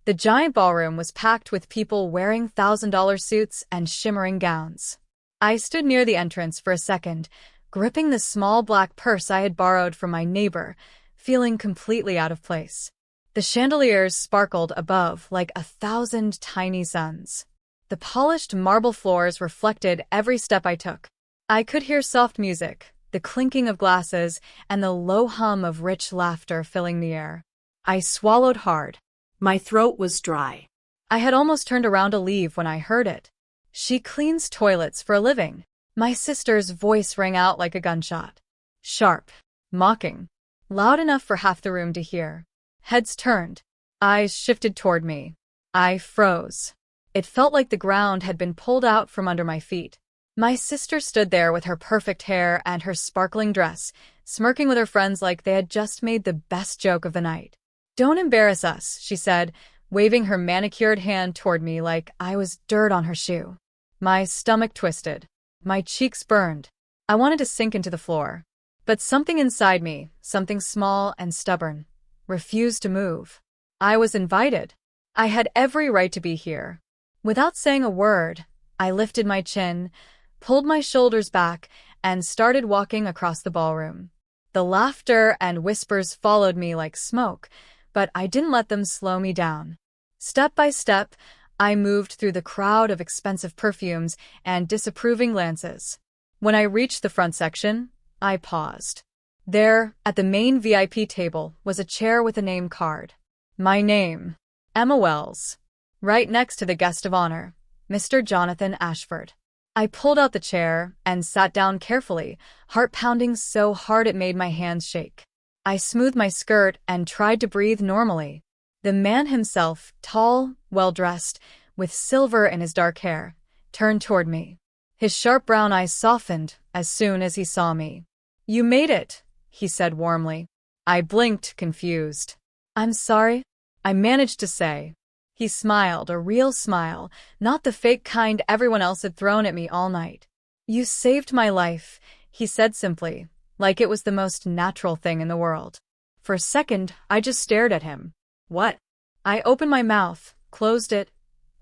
The giant ballroom was packed with people wearing $1,000 suits and shimmering gowns. I stood near the entrance for a second, gripping the small black purse I had borrowed from my neighbor, feeling completely out of place. The chandeliers sparkled above like 1,000 tiny suns. The polished marble floors reflected every step I took. I could hear soft music, the clinking of glasses, and the low hum of rich laughter filling the air. I swallowed hard. My throat was dry. I had almost turned around to leave when I heard it. "She cleans toilets for a living." My sister's voice rang out like a gunshot. Sharp, mocking, loud enough for half the room to hear. Heads turned. Eyes shifted toward me. I froze. It felt like the ground had been pulled out from under my feet. My sister stood there with her perfect hair and her sparkling dress, smirking with her friends like they had just made the best joke of the night. "Don't embarrass us," she said, waving her manicured hand toward me like I was dirt on her shoe. My stomach twisted. My cheeks burned. I wanted to sink into the floor. But something inside me, something small and stubborn, refused to move. I was invited. I had every right to be here. Without saying a word, I lifted my chin, pulled my shoulders back, and started walking across the ballroom. The laughter and whispers followed me like smoke, but I didn't let them slow me down. Step by step, I moved through the crowd of expensive perfumes and disapproving glances. When I reached the front section, I paused. There, at the main VIP table, was a chair with a name card. My name, Emma Wells. Right next to the guest of honor, Mr. Jonathan Ashford. I pulled out the chair and sat down carefully, heart pounding so hard it made my hands shake. I smoothed my skirt and tried to breathe normally. The man himself, tall, well-dressed, with silver in his dark hair, turned toward me. His sharp brown eyes softened as soon as he saw me. "You made it," he said warmly. I blinked, confused. "I'm sorry," I managed to say. He smiled, a real smile, not the fake kind everyone else had thrown at me all night. "You saved my life," he said simply, like it was the most natural thing in the world. For a second, I just stared at him. "What?" I opened my mouth, closed it,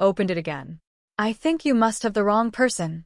opened it again. "I think you must have the wrong person,"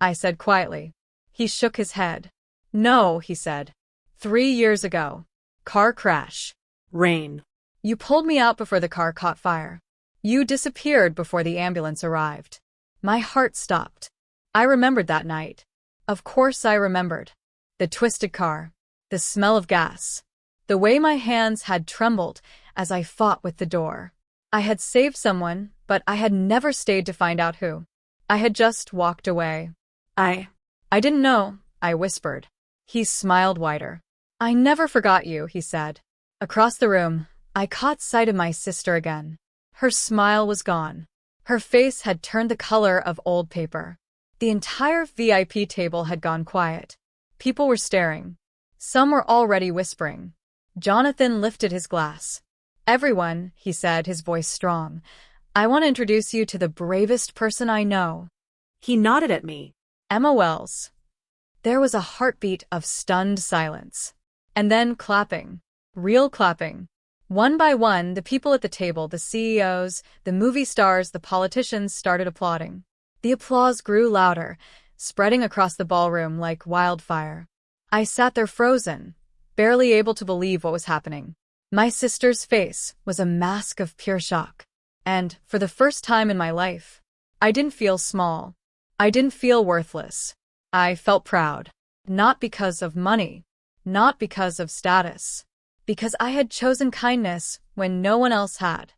I said quietly. He shook his head. "No," he said. 3 years ago. Car crash. Rain. You pulled me out before the car caught fire. You disappeared before the ambulance arrived." My heart stopped. I remembered that night. Of course I remembered. The twisted car. The smell of gas. The way my hands had trembled as I fought with the door. I had saved someone, but I had never stayed to find out who. I had just walked away. I didn't know," I whispered. He smiled wider. "I never forgot you," he said. Across the room, I caught sight of my sister again. Her smile was gone. Her face had turned the color of old paper. The entire VIP table had gone quiet. People were staring. Some were already whispering. Jonathan lifted his glass. "Everyone," he said, his voice strong, "I want to introduce you to the bravest person I know." He nodded at me. Emma Wells. There was a heartbeat of stunned silence. And then clapping. Real clapping. One by one, the people at the table, the CEOs, the movie stars, the politicians started applauding. The applause grew louder, spreading across the ballroom like wildfire. I sat there frozen, barely able to believe what was happening. My sister's face was a mask of pure shock. And, for the first time in my life, I didn't feel small. I didn't feel worthless. I felt proud. Not because of money. Not because of status. Because I had chosen kindness when no one else had.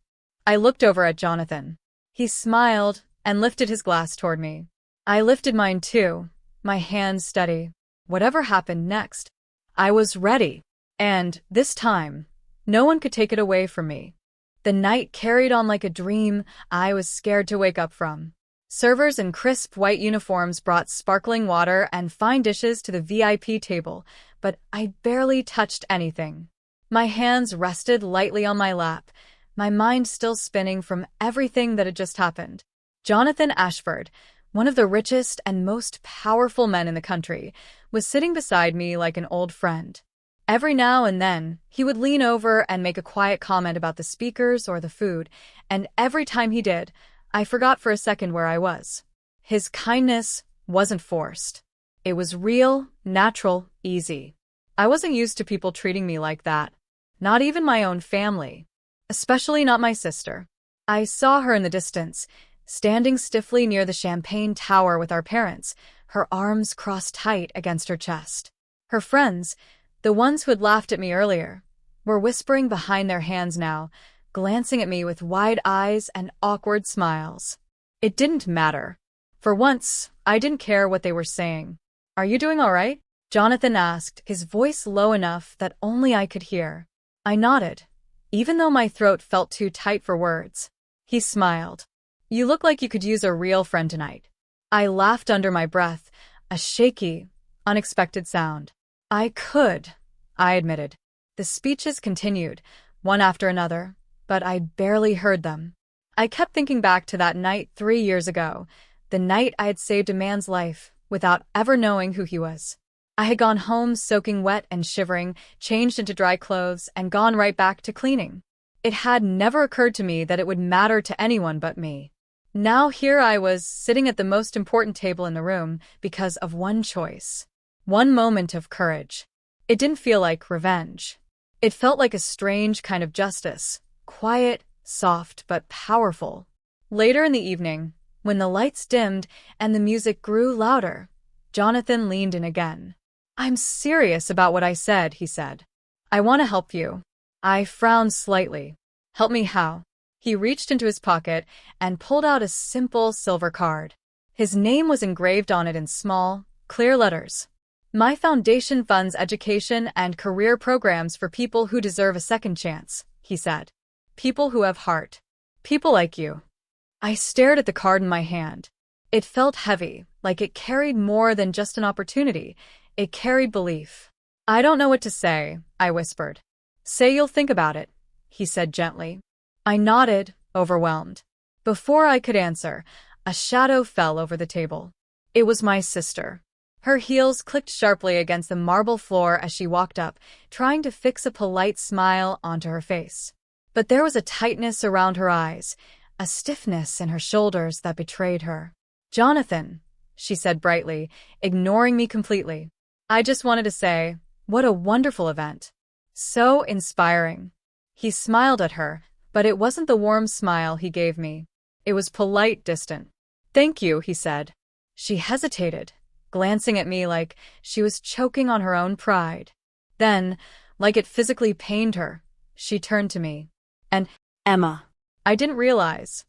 I looked over at Jonathan. He smiled and lifted his glass toward me. I lifted mine too, my hands steady. Whatever happened next, I was ready. And, this time, no one could take it away from me. The night carried on like a dream I was scared to wake up from. Servers in crisp white uniforms brought sparkling water and fine dishes to the VIP table, but I barely touched anything. My hands rested lightly on my lap, my mind still spinning from everything that had just happened. Jonathan Ashford, one of the richest and most powerful men in the country, was sitting beside me like an old friend. Every now and then, he would lean over and make a quiet comment about the speakers or the food, and every time he did, I forgot for a second where I was. His kindness wasn't forced. It was real, natural, easy. I wasn't used to people treating me like that. Not even my own family. Especially not my sister. I saw her in the distance, standing stiffly near the champagne tower with our parents, her arms crossed tight against her chest. Her friends, the ones who had laughed at me earlier, were whispering behind their hands now, glancing at me with wide eyes and awkward smiles. It didn't matter. For once, I didn't care what they were saying. "Are you doing all right?" Jonathan asked, his voice low enough that only I could hear. I nodded, even though my throat felt too tight for words. He smiled. "You look like you could use a real friend tonight." I laughed under my breath, a shaky, unexpected sound. I could, I admitted. The speeches continued, one after another, but I barely heard them. I kept thinking back to that night 3 years ago, the night I had saved a man's life without ever knowing who he was. I had gone home soaking wet and shivering, changed into dry clothes, and gone right back to cleaning. It had never occurred to me that it would matter to anyone but me. Now here I was, sitting at the most important table in the room because of one choice. One moment of courage. It didn't feel like revenge. It felt like a strange kind of justice, quiet, soft, but powerful. Later in the evening, when the lights dimmed and the music grew louder, Jonathan leaned in again. "I'm serious about what I said," he said. "I want to help you." I frowned slightly. "Help me how?" He reached into his pocket and pulled out a simple silver card. His name was engraved on it in small, clear letters. "My foundation funds education and career programs for people who deserve a second chance," he said. "People who have heart. People like you." I stared at the card in my hand. It felt heavy, like it carried more than just an opportunity. It carried belief. "I don't know what to say," I whispered. "Say you'll think about it," he said gently. I nodded, overwhelmed. Before I could answer, a shadow fell over the table. It was my sister. Her heels clicked sharply against the marble floor as she walked up, trying to fix a polite smile onto her face. But there was a tightness around her eyes, a stiffness in her shoulders that betrayed her. "Jonathan," she said brightly, ignoring me completely. "I just wanted to say, what a wonderful event. So inspiring." He smiled at her, but it wasn't the warm smile he gave me. It was polite, distant. "Thank you," he said. She hesitated, glancing at me like she was choking on her own pride. Then, like it physically pained her, she turned to me. "And Emma." I didn't realize.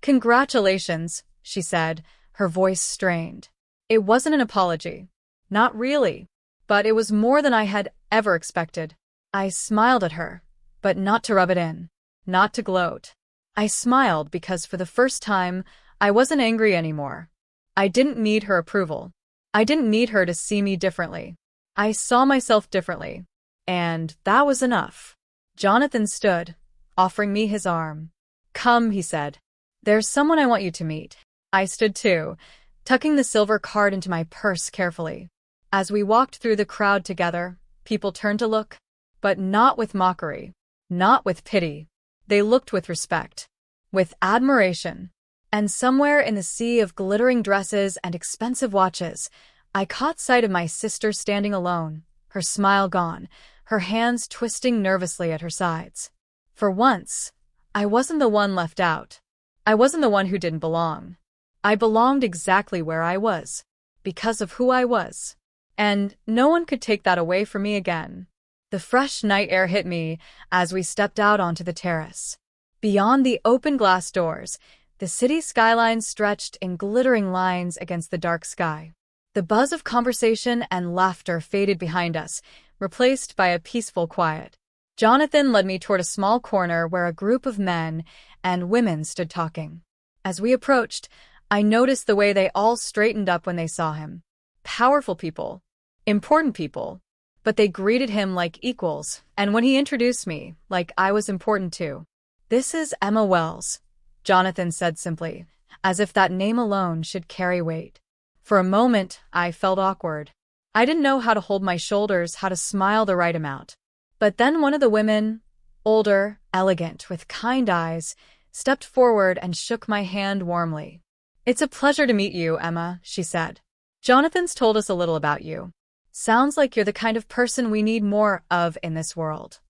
"Congratulations," she said, her voice strained. It wasn't an apology. Not really. But it was more than I had ever expected. I smiled at her, but not to rub it in, not to gloat. I smiled because for the first time, I wasn't angry anymore. I didn't need her approval. I didn't need her to see me differently. I saw myself differently. And that was enough. Jonathan stood, offering me his arm. "Come," he said. "There's someone I want you to meet." I stood too, tucking the silver card into my purse carefully. As we walked through the crowd together, people turned to look, but not with mockery, not with pity. They looked with respect, with admiration. And somewhere in the sea of glittering dresses and expensive watches, I caught sight of my sister standing alone, her smile gone, her hands twisting nervously at her sides. For once, I wasn't the one left out. I wasn't the one who didn't belong. I belonged exactly where I was, because of who I was. And no one could take that away from me again. The fresh night air hit me as we stepped out onto the terrace. Beyond the open glass doors, the city skyline stretched in glittering lines against the dark sky. The buzz of conversation and laughter faded behind us, replaced by a peaceful quiet. Jonathan led me toward a small corner where a group of men and women stood talking. As we approached, I noticed the way they all straightened up when they saw him. Powerful people. Important people. But they greeted him like equals, and when he introduced me, like I was important too. "This is Emma Wells," Jonathan said simply, as if that name alone should carry weight. For a moment, I felt awkward. I didn't know how to hold my shoulders, how to smile the right amount. But then one of the women, older, elegant, with kind eyes, stepped forward and shook my hand warmly. "It's a pleasure to meet you, Emma," she said. "Jonathan's told us a little about you. Sounds like you're the kind of person we need more of in this world."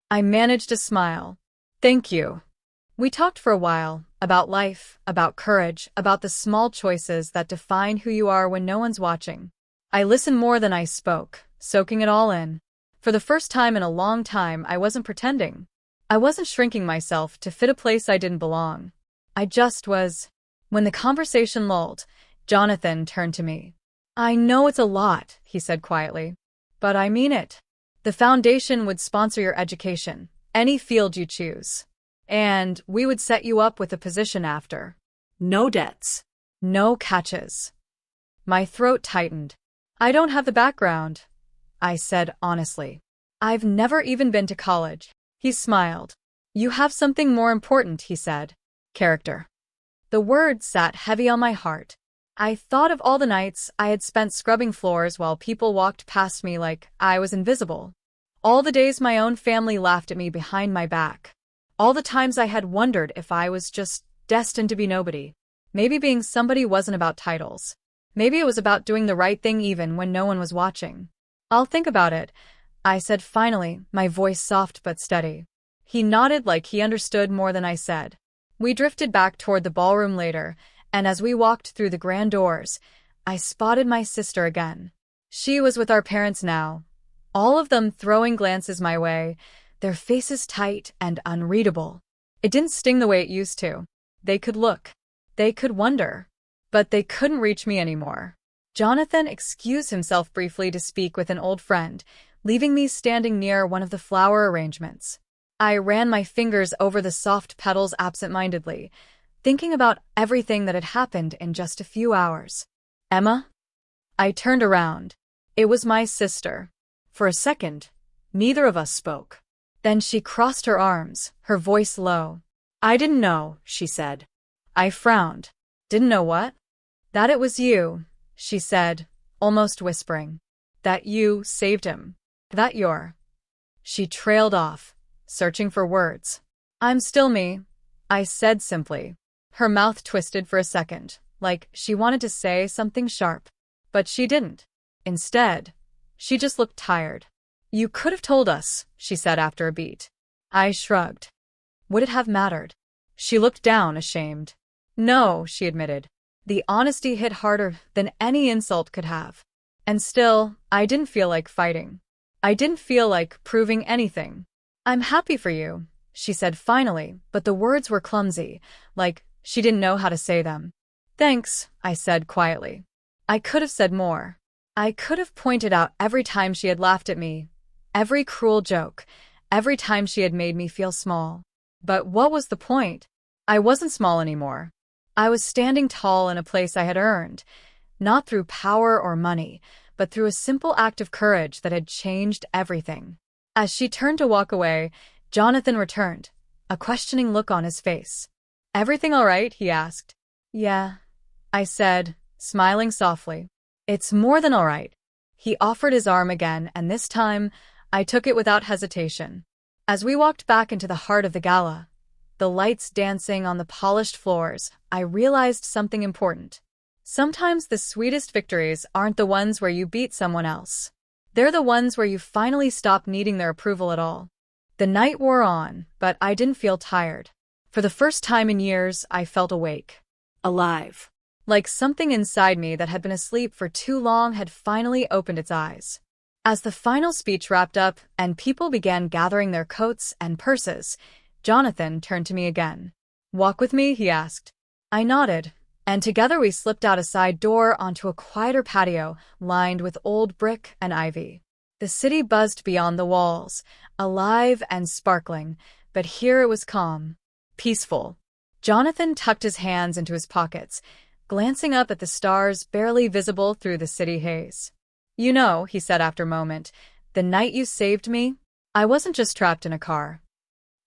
I managed a smile. "Thank you." We talked for a while, about life, about courage, about the small choices that define who you are when no one's watching. I listened more than I spoke, soaking it all in. For the first time in a long time, I wasn't pretending. I wasn't shrinking myself to fit a place I didn't belong. I just was. When the conversation lulled, Jonathan turned to me. "I know it's a lot," he said quietly, "but I mean it. The foundation would sponsor your education, any field you choose. And we would set you up with a position after. No debts. No catches." My throat tightened. "I don't have the background," I said honestly. "I've never even been to college." He smiled. "You have something more important," he said. "Character." The word sat heavy on my heart. I thought of all the nights I had spent scrubbing floors while people walked past me like I was invisible. All the days my own family laughed at me behind my back. All the times I had wondered if I was just destined to be nobody. Maybe being somebody wasn't about titles. Maybe it was about doing the right thing even when no one was watching. "I'll think about it," I said finally, my voice soft but steady. He nodded like he understood more than I said. We drifted back toward the ballroom later, and as we walked through the grand doors, I spotted my sister again. She was with our parents now, all of them throwing glances my way, their faces tight and unreadable. It didn't sting the way it used to. They could look. They could wonder. But they couldn't reach me anymore. Jonathan excused himself briefly to speak with an old friend, leaving me standing near one of the flower arrangements. I ran my fingers over the soft petals absent-mindedly, thinking about everything that had happened in just a few hours. "Emma?" I turned around. It was my sister. For a second, neither of us spoke. Then she crossed her arms, her voice low. "I didn't know," she said. I frowned. "Didn't know what?" "That it was you," she said, almost whispering. "That you saved him. That you're—" She trailed off, searching for words. "I'm still me," I said simply. Her mouth twisted for a second, like she wanted to say something sharp. But she didn't. Instead, she just looked tired. "You could have told us," she said after a beat. I shrugged. Would it have mattered? She looked down, ashamed. "No," she admitted. The honesty hit harder than any insult could have. And still, I didn't feel like fighting. I didn't feel like proving anything. "I'm happy for you," she said finally, but the words were clumsy, like she didn't know how to say them. "Thanks," I said quietly. I could have said more. I could have pointed out every time she had laughed at me, every cruel joke, every time she had made me feel small. But what was the point? I wasn't small anymore. I was standing tall in a place I had earned, not through power or money, but through a simple act of courage that had changed everything. As she turned to walk away, Jonathan returned, a questioning look on his face. "Everything all right?" he asked. "Yeah," I said, smiling softly. "It's more than all right." He offered his arm again, and this time, I took it without hesitation. As we walked back into the heart of the gala, the lights dancing on the polished floors, I realized something important. Sometimes the sweetest victories aren't the ones where you beat someone else. They're the ones where you finally stop needing their approval at all. The night wore on, but I didn't feel tired. For the first time in years, I felt awake. Alive. Like something inside me that had been asleep for too long had finally opened its eyes. As the final speech wrapped up and people began gathering their coats and purses, Jonathan turned to me again. "Walk with me?" he asked. I nodded, and together we slipped out a side door onto a quieter patio lined with old brick and ivy. The city buzzed beyond the walls, alive and sparkling, but here it was calm, peaceful. Jonathan tucked his hands into his pockets, glancing up at the stars barely visible through the city haze. "You know," he said after a moment, "the night you saved me, I wasn't just trapped in a car."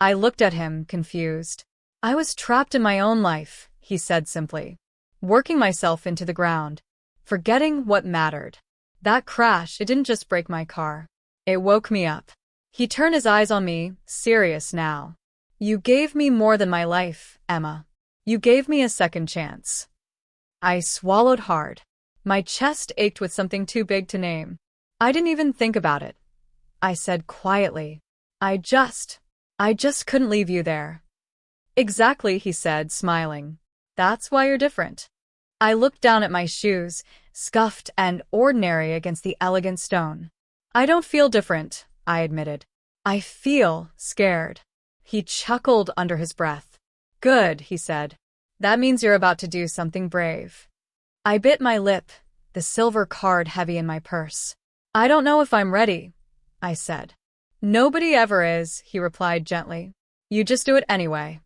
I looked at him, confused. "I was trapped in my own life," he said simply, "working myself into the ground, forgetting what mattered, That crash, it didn't just break my car. It woke me up. He turned his eyes on me, serious now. You gave me more than my life, Emma. You gave me a second chance. I swallowed hard. My chest ached with something too big to name. I didn't even think about it. I said quietly, I just couldn't leave you there. Exactly, he said, smiling. That's why you're different. I looked down at my shoes, scuffed and ordinary against the elegant stone. I don't feel different, I admitted. I feel scared. He chuckled under his breath. Good, he said. That means you're about to do something brave. I bit my lip, the silver card heavy in my purse. I don't know if I'm ready, I said. Nobody ever is, he replied gently. You just do it anyway.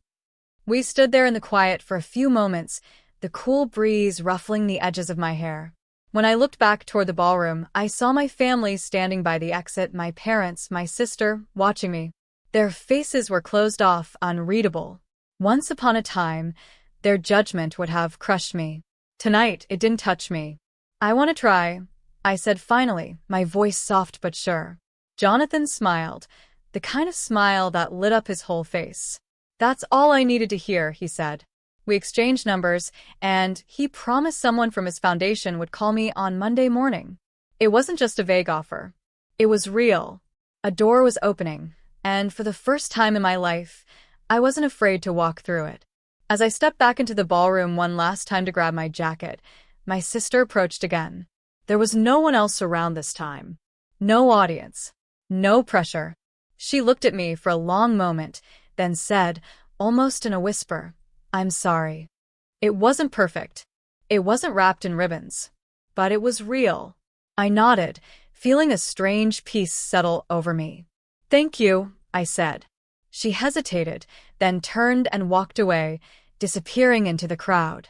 We stood there in the quiet for a few moments, the cool breeze ruffling the edges of my hair. When I looked back toward the ballroom, I saw my family standing by the exit, my parents, my sister, watching me. Their faces were closed off, unreadable. Once upon a time, their judgment would have crushed me. Tonight, it didn't touch me. I want to try, I said finally, my voice soft but sure. Jonathan smiled, the kind of smile that lit up his whole face. That's all I needed to hear, he said. We exchanged numbers, and he promised someone from his foundation would call me on Monday morning. It wasn't just a vague offer. It was real. A door was opening, and for the first time in my life, I wasn't afraid to walk through it. As I stepped back into the ballroom one last time to grab my jacket, my sister approached again. There was no one else around this time. No audience. No pressure. She looked at me for a long moment, then said, almost in a whisper, I'm sorry. It wasn't perfect. It wasn't wrapped in ribbons. But it was real. I nodded, feeling a strange peace settle over me. Thank you, I said. She hesitated, then turned and walked away, disappearing into the crowd.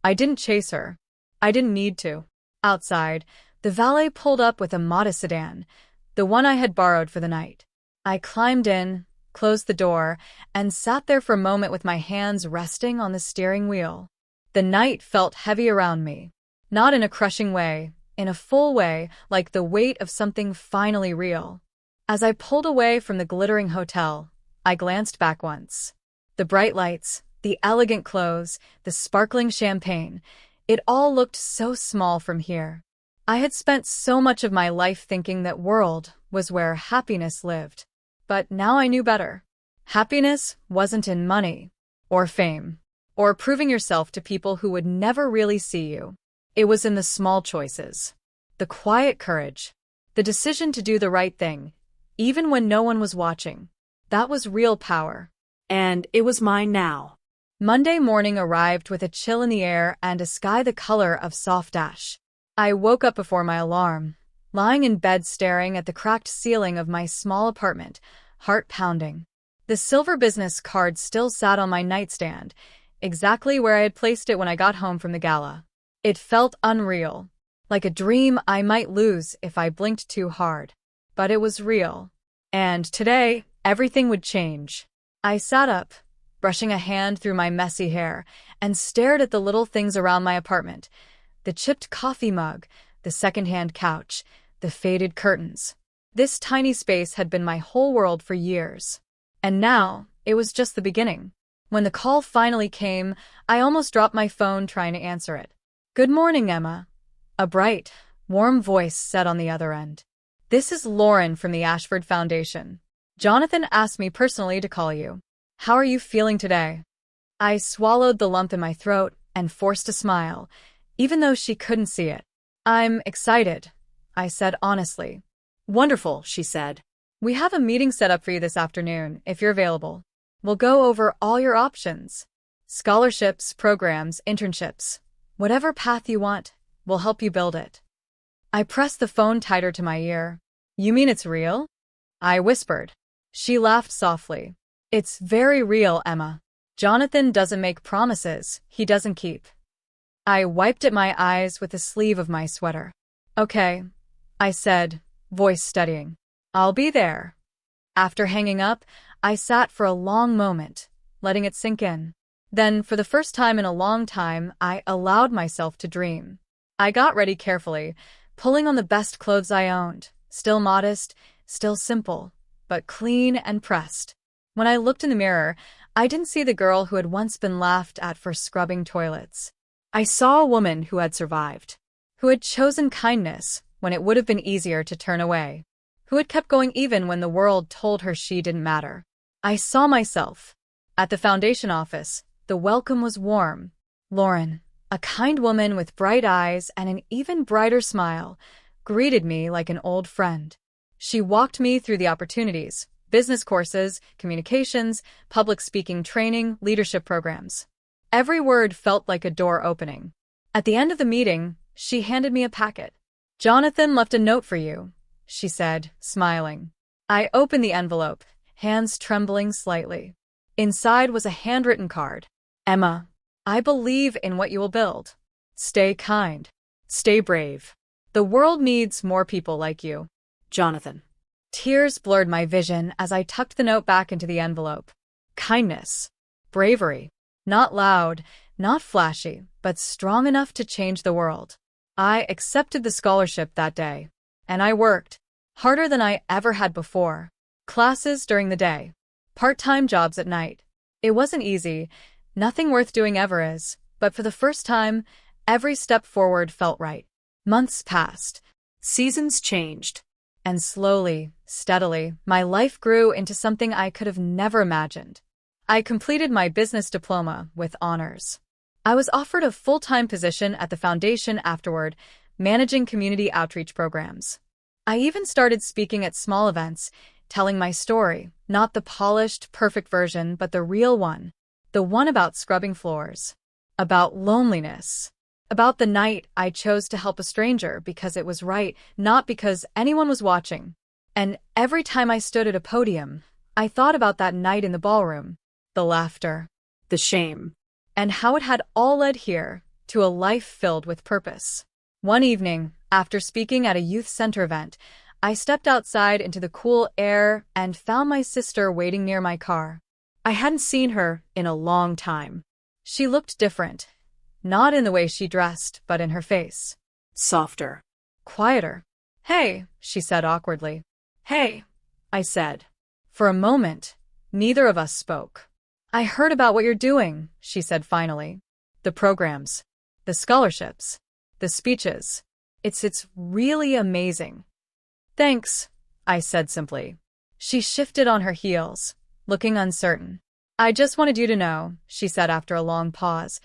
I didn't chase her. I didn't need to. Outside, the valet pulled up with a modest sedan, the one I had borrowed for the night. I climbed in, closed the door, and sat there for a moment with my hands resting on the steering wheel. The night felt heavy around me. Not in a crushing way, in a full way, like the weight of something finally real. As I pulled away from the glittering hotel, I glanced back once. The bright lights, the elegant clothes, the sparkling champagne, it all looked so small from here. I had spent so much of my life thinking that world was where happiness lived. But now I knew better. Happiness wasn't in money, or fame, or proving yourself to people who would never really see you. It was in the small choices. The quiet courage. The decision to do the right thing, even when no one was watching. That was real power. And it was mine now. Monday morning arrived with a chill in the air and a sky the color of soft ash. I woke up before my alarm, lying in bed staring at the cracked ceiling of my small apartment, heart pounding. The silver business card still sat on my nightstand, exactly where I had placed it when I got home from the gala. It felt unreal, like a dream I might lose if I blinked too hard. But it was real. And today, everything would change. I sat up, brushing a hand through my messy hair, and stared at the little things around my apartment. The chipped coffee mug, the secondhand couch, the faded curtains. This tiny space had been my whole world for years. And now, it was just the beginning. When the call finally came, I almost dropped my phone trying to answer it. Good morning, Emma. A bright, warm voice said on the other end. This is Lauren from the Ashford Foundation. Jonathan asked me personally to call you. How are you feeling today? I swallowed the lump in my throat and forced a smile, even though she couldn't see it. I'm excited, I said honestly. Wonderful, she said. We have a meeting set up for you this afternoon, if you're available. We'll go over all your options. Scholarships, programs, internships. Whatever path you want, we'll help you build it. I pressed the phone tighter to my ear. You mean it's real? I whispered. She laughed softly. It's very real, Emma. Jonathan doesn't make promises he doesn't keep. I wiped at my eyes with the sleeve of my sweater. Okay, I said, voice steadying. I'll be there. After hanging up, I sat for a long moment, letting it sink in. Then, for the first time in a long time, I allowed myself to dream. I got ready carefully, pulling on the best clothes I owned, still modest, still simple, but clean and pressed. When I looked in the mirror, I didn't see the girl who had once been laughed at for scrubbing toilets. I saw a woman who had survived, who had chosen kindness when it would have been easier to turn away, who had kept going even when the world told her she didn't matter. I saw myself. At the foundation office, the welcome was warm. Lauren, a kind woman with bright eyes and an even brighter smile, greeted me like an old friend. She walked me through the opportunities, business courses, communications, public speaking training, leadership programs. Every word felt like a door opening. At the end of the meeting, she handed me a packet. "Jonathan left a note for you," she said, smiling. I opened the envelope, hands trembling slightly. Inside was a handwritten card. "Emma, I believe in what you will build. Stay kind. Stay brave. The world needs more people like you. Jonathan." Tears blurred my vision as I tucked the note back into the envelope. Kindness. Bravery. Not loud, not flashy, but strong enough to change the world. I accepted the scholarship that day, and I worked harder than I ever had before. Classes during the day, part-time jobs at night. It wasn't easy, nothing worth doing ever is, but for the first time, every step forward felt right. Months passed, Seasons changed. and slowly, steadily, my life grew into something I could have never imagined. I completed my business diploma with honors. I was offered a full-time position at the foundation afterward, managing community outreach programs. I even started speaking at small events, telling my story, not the polished, perfect version, but the real one. The one about scrubbing floors. About loneliness. About the night I chose to help a stranger because it was right, not because anyone was watching. And every time I stood at a podium, I thought about that night in the ballroom. The laughter. The shame. And how it had all led here, to a life filled with purpose. One evening, after speaking at a youth center event, I stepped outside into the cool air and found my sister waiting near my car. I hadn't seen her in a long time. She looked different, not in the way she dressed, but in her face. Softer. Quieter. "Hey," she said awkwardly. "Hey," I said. For a moment, neither of us spoke. "I heard about what you're doing," she said finally. "The programs, the scholarships, the speeches. It's really amazing." "Thanks," I said simply. She shifted on her heels, looking uncertain. "I just wanted you to know," she said after a long pause,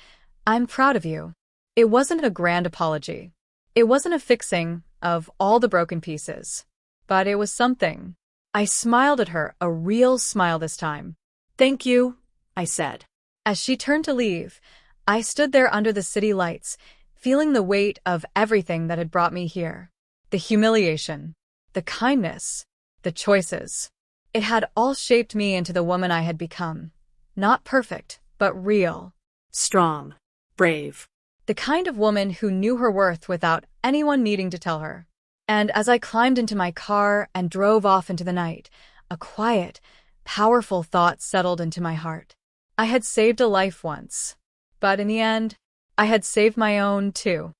"I'm proud of you." It wasn't a grand apology. It wasn't a fixing of all the broken pieces. But it was something. I smiled at her, a real smile this time. "Thank you," I said. As she turned to leave, I stood there under the city lights, feeling the weight of everything that had brought me here. The humiliation, the kindness, the choices. It had all shaped me into the woman I had become. Not perfect, but real. Strong. Brave. The kind of woman who knew her worth without anyone needing to tell her. And as I climbed into my car and drove off into the night, a quiet, powerful thought settled into my heart. I had saved a life once. But in the end, I had saved my own too.